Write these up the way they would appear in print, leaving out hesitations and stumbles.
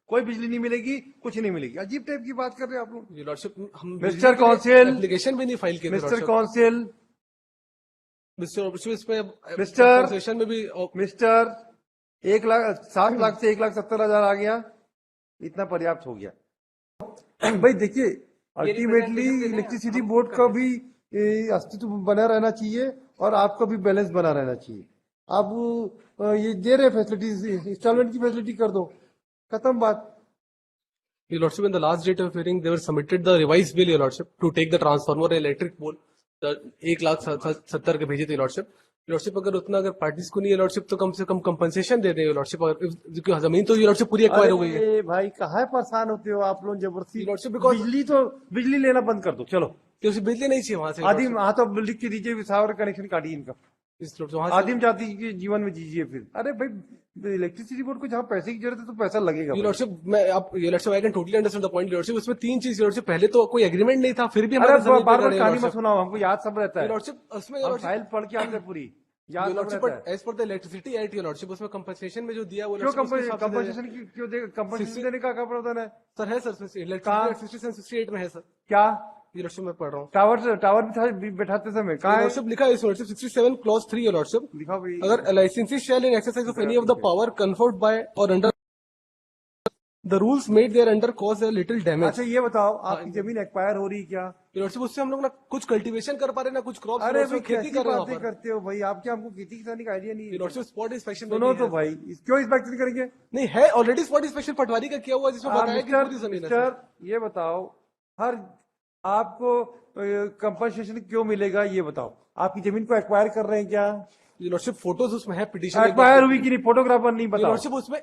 कोई बिजली नहीं मिलेगी, कुछ नहीं मिलेगी। अजीब टाइप की बात कर रहे हैं आप लोग। लॉर्डशिप हम मिस्टर कौंसिल, एप्लीकेशन भी नहीं फाइल किए थे मिस्टर कौंसिल, मिस्टर इस पे मिस्टर कंपनसेशन में भी मिस्टर 1,00,000 7,00,000 से 1,70,000 आ गया, इतना पर्याप्त हो गया। भाई देखिए, अल्टीमेटली इलेक्ट्रिसिटी बोर्ड का भी अस्तित्व बना रहना चाहिए और आपका भी बैलेंस बना रहना चाहिए। आप ये दे रहे फैसिलिटीज, इंस्टॉलमेंट की फैसिलिटी कर दो, खत्म बात। Your Lordship, in the last date of hearing, they were submitted the revised bill, Your Lordship, to take the transformer and electric pole. The 1,70,000 के भेजे थे Your Lordship. Your Lordship, अगर उतना अगर पार्टीज को नहीं Your Lordship, तो कम से कम कंपनसेशन दे दें Your Lordship। अगर जमीन तो Your Lordship पूरी एक्वायर हो गई है। अरे भाई कहाँ परेशान होते हो आप लोग जबरदस्ती। Your Lordship, because बिजली लेना बंद कर दो, चलो। क्योंकि बिजली नहीं चाहिए वहां से आदिम हाँ तो लिख के दीजिए, विसावर कनेक्शन काटिए इनका, आदिम जाति के जीवन में जीजिए फिर। अरे भाई इलेक्ट्रिसिटी बोर्ड को जहाँ पैसे की जरूरत है तो पैसा लगेगा। Your Lordship, मैं आप Your Lordship, I can totally understand the point Your Lordship। उसमें तीन चीज Your Lordship, पहले तो कोई एग्रीमेंट नहीं था, फिर भी अरे हमारे जमीन बार पे बार लड़े, कहानी Your मत Lordship। सुनाओ, हमको याद सब रहता Your है। Lordship, उसमें Your हम Lordship, फाइल पढ़ के आते हैं पूरी, याद Your सब Lordship, रहता है। but as per the electricity act Your Lordship, उसमें कंपनसेशन में जो दिया वो क्यों Lordship, उसके हिसाब से दे रहे हैं। कंपनसेशन क्यों देगा? कंपनसेशन देने का क्या प्रावधान है? सर है सर, इलेक्ट्रिसिटी 68 में है सर। क्या Your Lordship, मैं पढ़ रहा हूँ। टावर बैठाते समय कहाँ Your है? Lordship, लिखा है इस Lordship 67 clause 3 Your Lordship। लिखा भाई। अगर लाइसेंसी shall in exercise of any of the power conferred by or under the rules made there under cause a little damage। अच्छा ये बताओ, आपकी जमीन एक्सपायर हो रही क्या? Your Lordship, उससे हम लोग ना कुछ कल्टीवेशन कर पा रहे ना कुछ क्रॉप अरे भाई खेती कैसी कर रहे हैं बातें वहाँ पर। करते हो भाई, आप क्या हमको खेती किसानी का आइडिया नहीं Your है? Lordship, स्पॉट इंस्पेक्शन सुनो तो भाई, क्यों इंस्पेक्शन करेंगे? नहीं है, ऑलरेडी स्पॉट इंस्पेक्शन पटवारी का किया हुआ है, जिसमें बताया कि पूरी जमीन है सर। मिस्टर ये बताओ, हर आपको कंपनसेशन क्यों मिलेगा ये बताओ। आपकी जमीन को एक्वायर कर रहे हैं क्या? Your Lordship, फोटोज उसमें है, पिटीशन एक्वायर हुई कि नहीं? फोटोग्राफर नहीं Your बताओ। Lordship, उसमें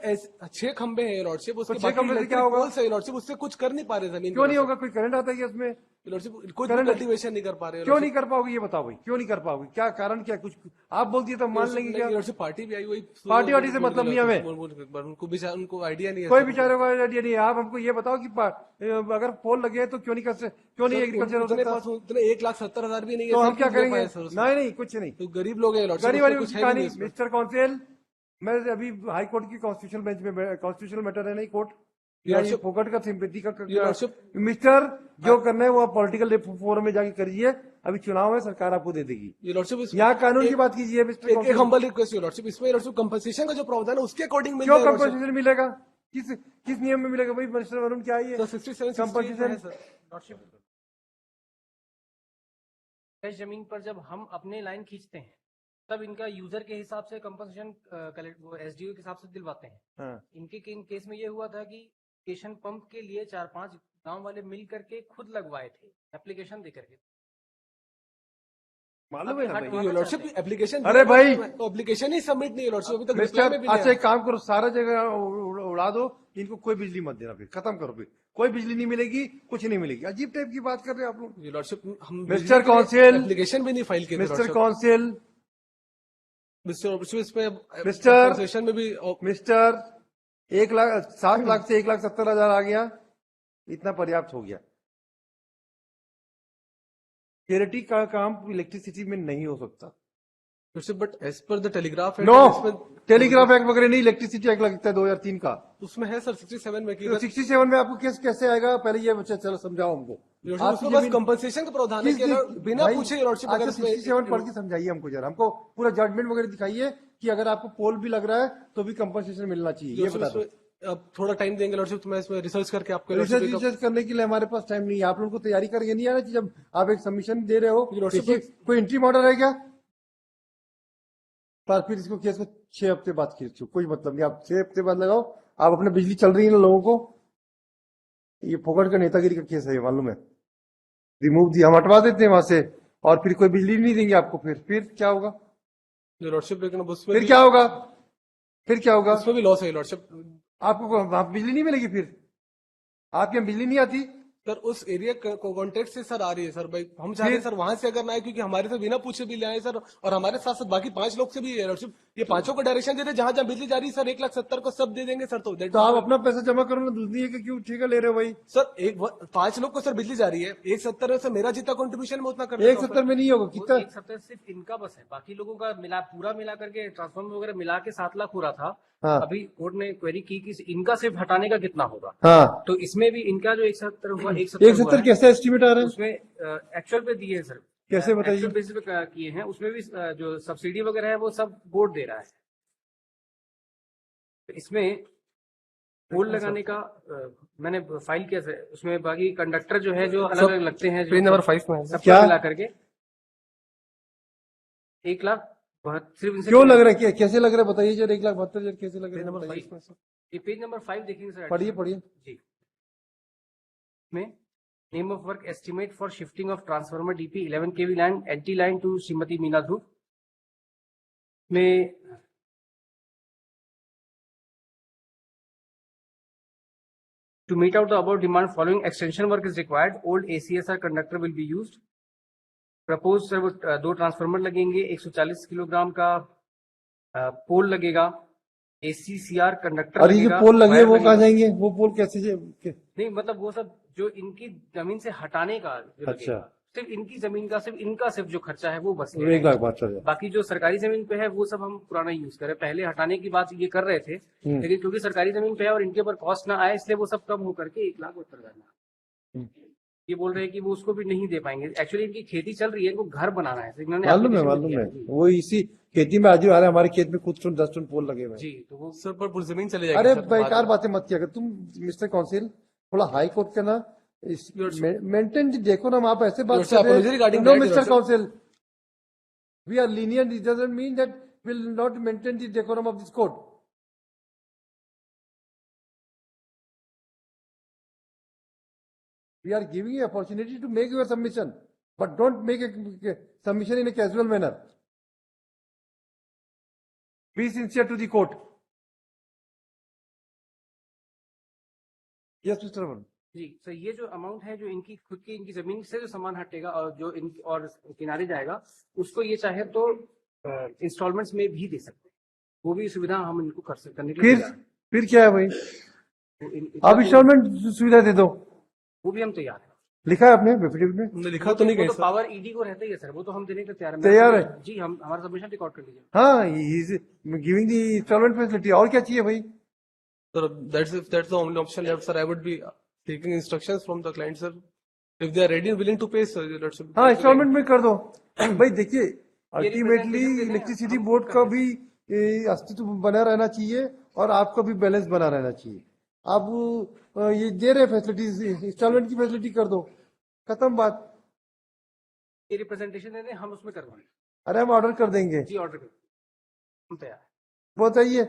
6 खंबे हैं Your Lordship, उसके 6 खंबे से क्या होगा? Your Lordship, उससे कुछ कर नहीं पा रहे जमीन। क्यों नहीं होगा? कोई करंट आता है क्या उसमें? Your Lordship, कुछ भी कल्टीवेशन नहीं कर पा रहे। क्यों नहीं कर पाओगे ये बताओ भाई, क्यों नहीं कर पाओगे? क्या कारण, क्या कुछ आप बोल दिए तो मान लेंगे क्या? Your Lordship, पार्टी भी आई हुई, पार्टी वार्टी से मतलब नहीं हमें, उनको आइडिया नहीं है। कोई बेचारे को आइडिया नहीं है। आप हमको ये बताओ कि अगर पोल लगे हैं तो क्यों नहीं कर सकते, क्यों नहीं एग्रीकल्चर हो सकता? उतने 1,70,000 भी नहीं है तो हम सर, क्या कि दे करेंगे? पाए सर उसमें। नहीं कुछ नहीं, तो गरीब लोग हैं Your Lordship, गरीब उसमें वाली कुछ है कहानी। नहीं इसमें। मिस्टर कौंसिल, मैं अभी हाई कोर्ट की कॉन्स्टिट्यूशनल बेंच में, कॉन्स्टिट्यूशनल मैटर है नहीं कोर्ट, या ये फोकट का सिंपैथी का मिस्टर जो करना है वो आप पॉलिटिकल फोरम में जाके करिए। अभी चुनाव है, सरकार आपको दे देगी। Your Lordship, यहाँ कानून की बात कीजिए मिस्टर एक council. Humble request Your Lordship, इसमें Your Lordship कंपनसेशन का जो प्रावधान है उसके अकॉर्डिंग मिल क्यों जाएगा Your Lordship। कंपनसेशन मिलेगा? किस नियम में मिलेगा भाई? मिस्टर वरुण क्या है ये? सर 67 कंपनसेशन है सर। लॉर्डशिप, इस जमीन पर जब हम अपने लाइन खींचते हैं तब इनका यूजर के हिसाब से कंपनसेशन एसडीओ के हिसाब से दिलवाते हैं। हाँ। इनके केस में ये हुआ था कि स्टेशन पंप के लिए 4-5 गांव वाले मिल करके खुद लगवाए थे, एप्लीकेशन दे करके। मालूम है ना भाई? Your Lordship, एप्लीकेशन, अरे भाई एप्लीकेशन ही सबमिट नहीं Your Lordship, अभी तक मिस्टर, reply में भी अच्छा नहीं एक काम करो, सारा जगह उड़ा दो, इनको कोई बिजली मत देना, फिर खत्म करो, फिर कोई बिजली नहीं मिलेगी, कुछ नहीं मिलेगी। अजीब टाइप की बात कर रहे हैं आप लोग। आया। Your Lordship, हम मिस्टर कौंसिल, एप्लीकेशन भी नहीं फाइल किए थे मिस्टर Lordship। कौंसिल, मिस्टर इस पे मिस्टर कंपनसेशन में भी मिस्टर 1,00,000 7,00,000 से 1,70,000 आ गया, इतना पर्याप्त हो गया। चैरिटी का काम इलेक्ट्रिसिटी में नहीं हो सकता। But as per the telegraph no, telegraph act वगैरह नहीं, इलेक्ट्रिसिटी एक्ट लगता है 2003 का। उसमें है सर 67 में की 67 में आपको केस कैसे आएगा? पहले ये बच्चा चलो समझाओ हमको। आपको बस कंपनसेशन का प्रावधान है कि अगर बिना पूछे Your Lordship, अगर 67 पढ़ के समझाइए हमको जरा, हमको पूरा जजमेंट वगैरह दिखाइए कि अगर आपको पोल भी लग रहा है तो भी कंपनसेशन मिलना चाहिए, ये बता दो। अब थोड़ा टाइम देंगे Lordship, तो मैं इसमें रिसर्च करके आपको रिसर्च करने के लिए हमारे पास टाइम नहीं है। आप लोगों को तैयारी करके नहीं आना चाहिए। जब आप एक सबमिशन दे रहे हो, कोई एंट्री ऑर्डर है क्या? पर फिर इसको केस को 6 हफ्ते बाद खींचो, कोई मतलब नहीं। आप 6 हफ्ते बाद लगाओ, आप अपने बिजली चल रही है ना लोगों को। ये फोकट का नेतागिरी का केस है, मालूम है? रिमूव दिया, हम हटवा देते हैं वहां से, और फिर कोई बिजली नहीं देंगे आपको। फिर क्या होगा? Your Lordship, लेकिन अब उसमें फिर क्या होगा? फिर क्या होगा? उसमें भी लॉस है Your Lordship। आपको बिजली नहीं मिलेगी, फिर आपके यहाँ बिजली नहीं आती। सर उस एरिया कॉन्टेक्ट से सर आ रही है सर भाई, हम चाह रहे हैं सर वहां से अगर ना आए, क्योंकि हमारे से बिना पूछे भी ले आए सर, और हमारे साथ साथ बाकी 5 लोग से भी Your Lordship ये पांचों को डायरेक्शन दे रहे, जहां जहां बिजली जा रही है सर 1,70,000 को सब दे देंगे सर। तो तो आप अपना पैसा जमा करो ना, दूसरी है कि क्यों ठेका ले रहे हो भाई? सर 5 लोग को सर बिजली जा रही है, 1,70 में से मेरा जितना कंट्रीब्यूशन मैं उतना कर देता हूं, 170 में नहीं होगा, वो कितना? 170 सिर्फ इनका बस है, बाकी लोगों का पूरा मिला करके ट्रांसफॉर्मर वगैरह मिला के 7 लाख हो रहा था। हाँ। अभी कोर्ट ने क्वेरी की कि इनका सिर्फ हटाने का कितना होगा। हाँ, तो इसमें भी इनका जो 170 हुआ 170 170 कैसे एस्टिमेट आ रहा है? उसमें एक्चुअल पे दिए हैं सर, कैसे बताइए? एक्चुअल बेसिस पे किए हैं, उसमें भी जो सब्सिडी वगैरह है वो सब बोर्ड दे रहा है। तो इसमें पोल लगाने का मैंने फाइल किया सर, उसमें बाकी कंडक्टर जो है जो अलग अलग लगते हैं, पेज नंबर 5 में है सर। सब क्या? मिला करके 1 लाख सिर्फ इनसे क्यों लग रहा है? कैसे लग रहा है बताइए जरा, 1,72,000 कैसे लग पेज रहा नंबर है? 5 में सर। ये पेज नंबर 5 देखेंगे सर। पढ़िए पढ़िए। जी, में name of work estimate for shifting of transformer DP 11 KV line LT line to Shrimati Meena Dhruv में to meet out the above demand following extension work is required. Old ACSR conductor will be used. Propose sir वो 2 transformer लगेंगे, 140 kilogram का पोल लगेगा, ACCR conductor और ये जो लगेगा, पोल लगे वायर वो कहाँ लगेगा। जाएंगे? वो पोल कैसे नहीं मतलब वो सब जो इनकी जमीन से हटाने का जो अच्छा। लगेगा, सिर्फ इनकी जमीन का सिर्फ जो खर्चा है वो बस ये 1,72,000? बाकी जो सरकारी जमीन पे है वो सब हम पुराना यूज करें। पहले हटाने की बात ये कर रहे थे, लेकिन क्योंकि सरकारी जमीन पे है और इनके ऊपर कॉस्ट ना आए, इसलिए वो सब कम होकर के 1,72,000 ये बोल रहे हैं कि वो उसको भी नहीं दे पाएंगे। एक्चुअली इनकी खेती चल रही है, इनको घर बनाना है, इन्होंने मालूम है, application मालूम दिया है। जी। वो इसी खेती में आज आ रहा है, हमारे खेत में कुछ 10 टन पोल लगे हुए हैं। जी तो वो सर पर पूरी जमीन चले जाएगी अरे सर, बेकार बाद बातें मत किया कर तुम मिस्टर काउंसिल, थोड़ा हाई कोर्ट का ना मेंटेन देखो ना, आप ऐसे बात Your sir, apology regarding no that, mister Your sir. Counsel, we are lenient, it doesn't mean that will not maintain the decorum of this court. We are giving you opportunity to make your submission, but don't make a submission in a casual manner. Be sincere to the court. Yes, Mr. Raman. Ji sir, ये जो amount है जो इनकी खुद की इनकी जमीन से जो सामान हटेगा और जो इन और किनारे जाएगा, उसको ये चाहे तो इंस्टॉलमेंट्स में भी दे सकते हैं, वो भी सुविधा हम इनको कर सकते करने के लिए तैयार हैं। फिर क्या है भाई? तो आप इंस्टॉलमेंट सुविधा दे दो, वो भी हम तैयार हैं। लिखा है आपने एफिडेविट में? हमने लिखा तो नहीं वो कहीं तो सर। पावर ईडी को रहता ही है सर, वो तो हम देने के लिए तैयार हैं। तैयार है? जी, हम हमारा सबमिशन रिकॉर्ड कर लीजिए। हाँ, he is giving the instalment facility. और क्या चाहिए भाई? Sir, that's the only option left, sir. I would be taking instructions from the client, sir. If they are ready and willing to pay, sir, that should. हाँ, instalment में कर दो। भाई देखिए, अल्टीमेटली representation देने इलेक्ट्रिसिटी हम board कर का भी अस्तित्व बना रहना चाहिए और आपका भी बैलेंस बना रहना चाहिए। आप ये दे रहे फैसिलिटीज, इंस्टॉलमेंट की फैसिलिटी कर दो, खत्म बात। ये रिप्रेजेंटेशन देने हम उसमें करवाएं। अरे हम ऑर्डर कर देंगे, जी ऑर्डर कर, हम तैयार हैं। बताइए।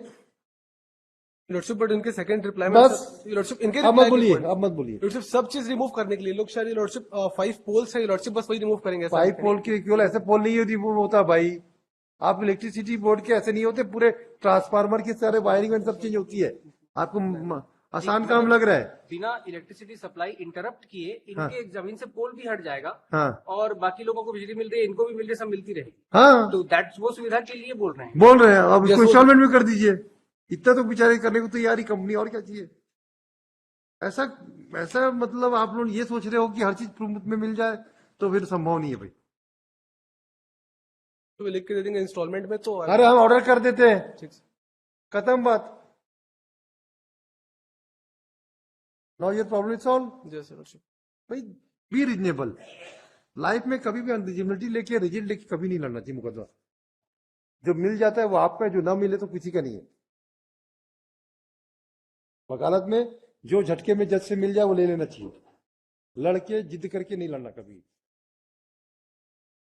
Lordship, but इनके second reply में बस। sir, Lordship, इनके अब reply मत बोलिए, के point- अब मत बोलिए। Lordship, सब चीज रिमूव करने के लिए लोग शायद Lordship 5 पोल्स है Lordship, बस वही रिमूव करेंगे। पाइप पोल के केवल ऐसे पोल नहीं रिमूव होता भाई, आप इलेक्ट्रिसिटी बोर्ड के ऐसे नहीं होते, पूरे ट्रांसफार्मर की सारे वायरिंग एंड सब चीज होती है। आपको आसान काम लग रहा है? बिना इलेक्ट्रिसिटी सप्लाई इंटरप्ट किए इनके जमीन से पोल भी हट जाएगा हाँ और बाकी लोगों को बिजली मिल रही है, इनको भी मिल रही है, सब मिलती रहेगी। हाँ, तो दैट्स वो सुविधा के लिए बोल रहे हैं। बोल रहे हैं। अब इसको Yes, इंस्टॉलमेंट में कर दीजिए, इतना तो बेचारे करने को तैयार ही कंपनी, और क्या चाहिए? ऐसा ऐसा मतलब आप लोग ये सोच रहे हो कि हर चीज प्रूफ में मिल जाए, तो फिर संभव नहीं है भाई। तो लिख के दे देंगे इंस्टॉलमेंट में तो। अरे हम ऑर्डर कर देते हैं, ठीक है। खत्म बात। Now your problem is solve. Yes, sir, Lordship. भाई बी रीजनेबल। लाइफ में कभी भी अनरीजनेबिलिटी लेके रिजिड लेके कभी नहीं लड़ना चाहिए मुकदमा। जो मिल जाता है वो आपका है, जो ना मिले तो किसी का नहीं है। वकालत में जो झटके में जज से मिल जाए वो ले लेना चाहिए, लड़के जिद करके नहीं लड़ना कभी।